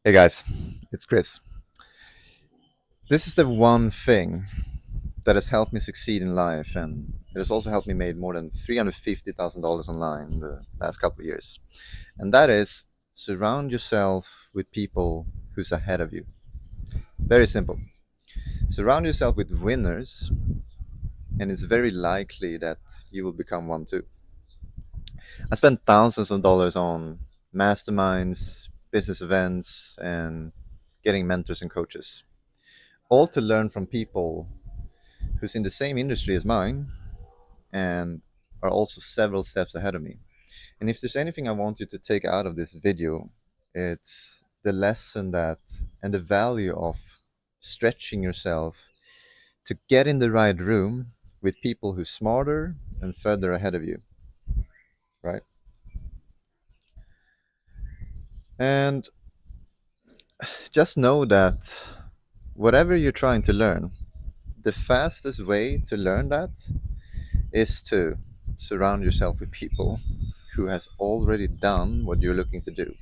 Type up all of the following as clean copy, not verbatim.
Hey guys, it's Chris. This is the one thing that has helped me succeed in life, and it has also helped me make more than $350,000 online in the last couple of years. And that is surround yourself with people who's ahead of you. Very simple. Surround yourself with winners, and it's very likely that you will become one too. I spent thousands of dollars on masterminds, business events, and getting mentors and coaches, all to learn from people who's in the same industry as mine and are also several steps ahead of me. And if there's anything I want you to take out of this video, it's the lesson that and the value of stretching yourself to get in the right room with people who's smarter and further ahead of you, right? And just know that whatever you're trying to learn, the fastest way to learn that is to surround yourself with people who has already done what you're looking to do.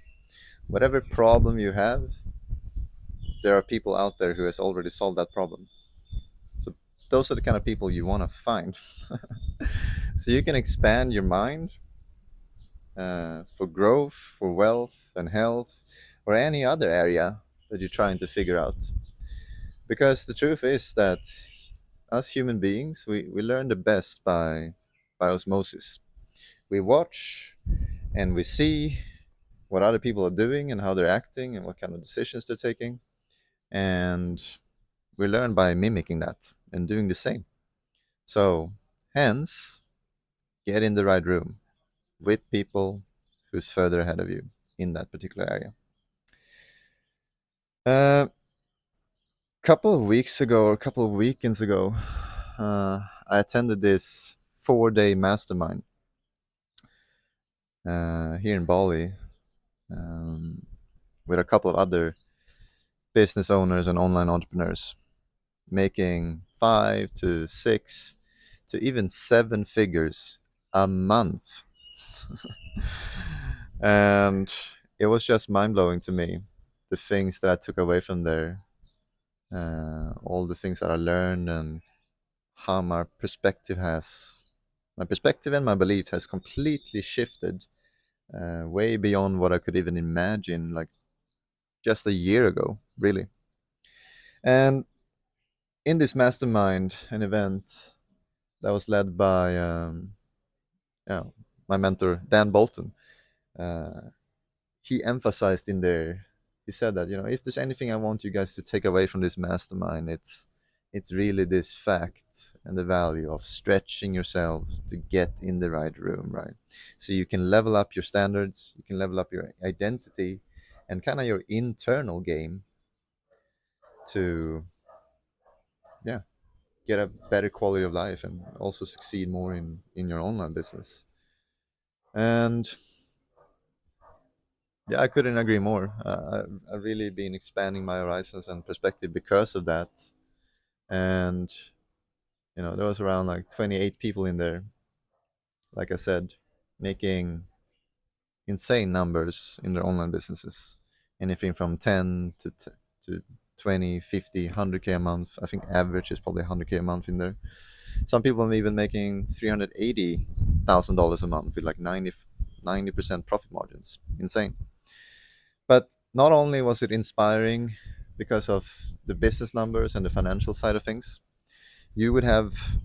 Whatever problem you have, there are people out there who has already solved that problem. So those are the kind of people you want to find. So you can expand your mind for growth, for wealth and health, or any other area that you're trying to figure out. Because the truth is that us human beings, we learn the best by osmosis. We watch and we see what other people are doing and how they're acting and what kind of decisions they're taking. And we learn by mimicking that and doing the same. So, hence, get in the right room with people who's further ahead of you in that particular area. A couple of weeks ago or a couple of weekends ago, I attended this 4 day mastermind here in Bali with a couple of other business owners and online entrepreneurs making 5 to 6 to even 7 figures a month. And it was just mind blowing to me, the things that I took away from there, all the things that I learned, and how my perspective and my belief has completely shifted way beyond what I could even imagine, like just a year ago, really. And in this mastermind, an event that was led by yeah, my mentor, Dan Bolton, uh, he emphasized in there, he said that, if there's anything I want you guys to take away from this mastermind, it's really this fact and the value of stretching yourself to get in the right room, right? So you can level up your standards, you can level up your identity and kind of your internal game to, yeah, get a better quality of life and also succeed more in your online business. And yeah, I couldn't agree more. I've really been expanding my horizons and perspective because of that. And there was around like 28 people in there, like I said, making insane numbers in their online businesses, anything from 10 to 20, 50, 100K a month. I think average is probably 100K a month in there. Some people are even making $380,000 a month with like 90% profit margins. Insane. But not only was it inspiring because of the business numbers and the financial side of things, you would have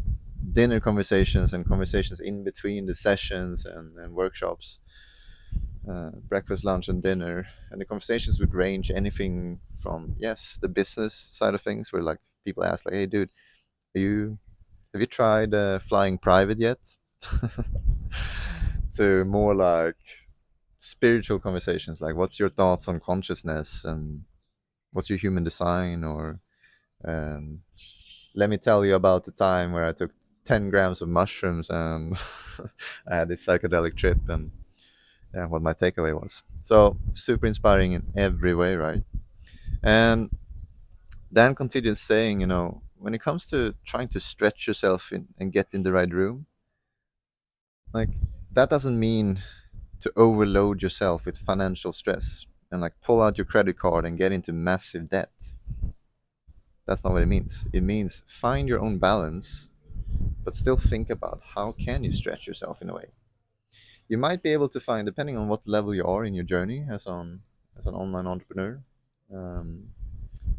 dinner conversations and conversations in between the sessions and workshops, breakfast, lunch, and dinner. And the conversations would range anything from, yes, the business side of things, where like people ask, like, hey, dude, have you tried flying private yet? To more like spiritual conversations, like, what's your thoughts on consciousness and what's your human design? Or um, let me tell you about the time where I took 10 grams of mushrooms and I had this psychedelic trip, and yeah, what my takeaway was. So super inspiring in every way, right? And Dan continued saying, when it comes to trying to stretch yourself and get in the right room, like, that doesn't mean to overload yourself with financial stress. and like pull out your credit card and get into massive debt. That's not what it means. It means find your own balance, but still think about how can you stretch yourself in a way. You might be able to find, depending on what level you are in your journey as an online entrepreneur, um,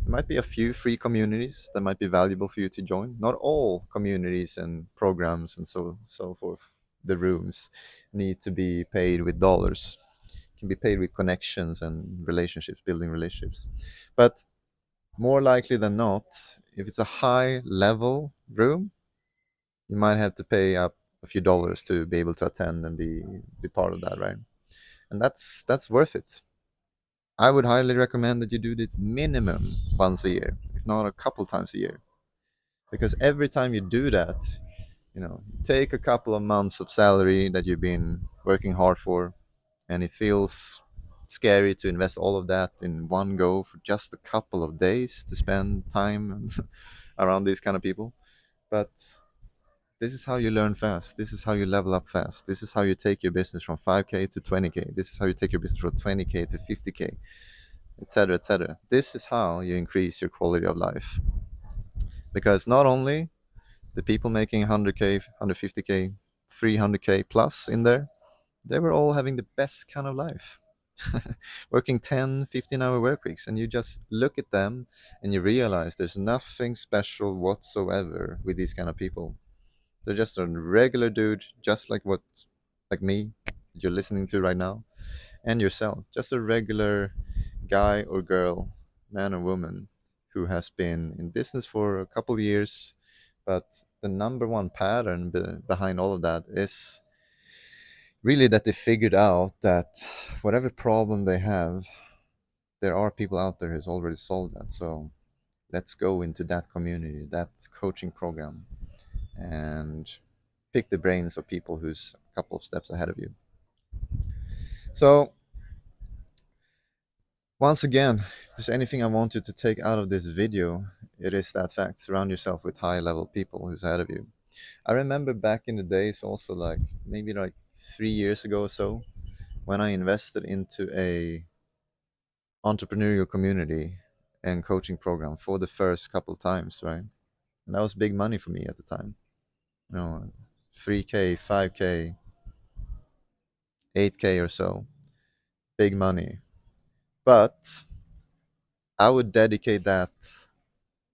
there might be a few free communities that might be valuable for you to join. Not all communities and programs and so forth, the rooms, need to be paid with dollars. It can be paid with connections and relationships, building relationships. But more likely than not, if it's a high level room, you might have to pay up a few dollars to be able to attend and be part of that, right? And that's worth it. I would highly recommend that you do this minimum once a year, if not a couple times a year, because every time you do that, take a couple of months of salary that you've been working hard for, and it feels scary to invest all of that in one go for just a couple of days to spend time around these kind of people. But this is how you learn fast. This is how you level up fast. This is how you take your business from 5K to 20K. This is how you take your business from 20K to 50K, etc., etc. This is how you increase your quality of life. Because not only the people making 100K, 150K, 300K plus in there, they were all having the best kind of life. Working 10, 15-hour work weeks, and you just look at them and you realize there's nothing special whatsoever with these kind of people. They're just a regular dude, just like me, you're listening to right now, and yourself. Just a regular guy or girl, man or woman, who has been in business for a couple of years. But the number one pattern behind all of that is really that they figured out that whatever problem they have, there are people out there who's already solved that. So let's go into that community, that coaching program, and pick the brains of people who's a couple of steps ahead of you. So once again, if there's anything I want you to take out of this video, it is that fact. Surround yourself with high level people who's ahead of you. I remember back in the days also, like maybe like 3 years ago or so, when I invested into a entrepreneurial community and coaching program for the first couple times, right? And that was big money for me at the time. 3K, 5K, 8K or so. Big money. But I would dedicate that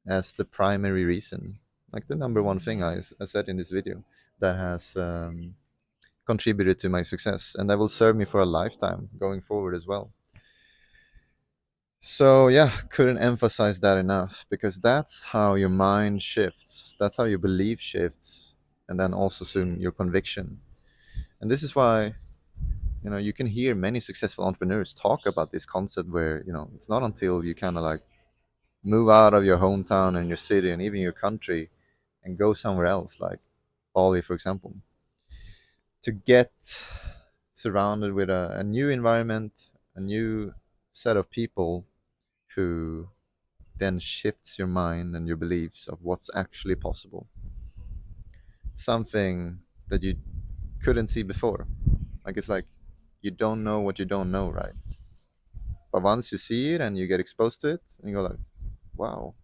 as the primary reason, like the number one thing I said in this video that has contributed to my success, and that will serve me for a lifetime going forward as well. So yeah, couldn't emphasize that enough, because that's how your mind shifts, that's how your belief shifts, and then also soon your conviction. And this is why you can hear many successful entrepreneurs talk about this concept where it's not until you kind of like move out of your hometown and your city and even your country and go somewhere else, like Bali, for example, to get surrounded with a new environment, a new set of people who then shifts your mind and your beliefs of what's actually possible. Something that you couldn't see before. Like it's like you don't know what you don't know, right? But once you see it and you get exposed to it, and you go like, wow,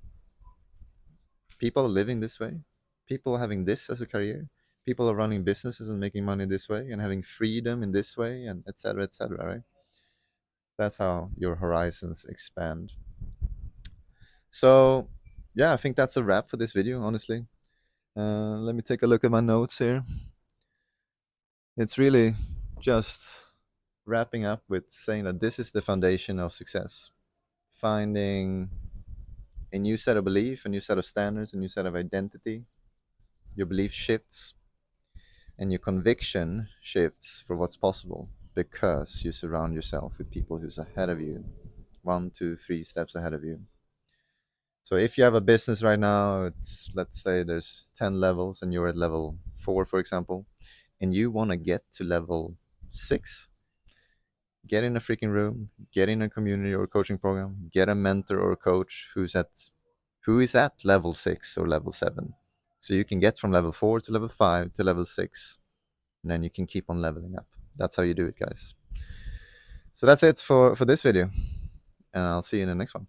people are living this way. People are having this as a career. People are running businesses and making money this way and having freedom in this way, and etc. etc. Right? That's how your horizons expand. So, yeah, I think that's a wrap for this video. Honestly, let me take a look at my notes here. It's really just wrapping up with saying that this is the foundation of success. Finding a new set of belief, a new set of standards, a new set of identity. Your belief shifts and your conviction shifts for what's possible because you surround yourself with people who's ahead of you, 1, 2, 3 steps ahead of you. So if you have a business right now, it's, let's say there's 10 levels and you're at level 4, for example, and you want to get to level 6, get in a freaking room, get in a community or coaching program, get a mentor or a coach who is at level 6 or level 7. So you can get from level 4 to level 5 to level 6, and then you can keep on leveling up. That's how you do it, guys. So that's it for this video, and I'll see you in the next one.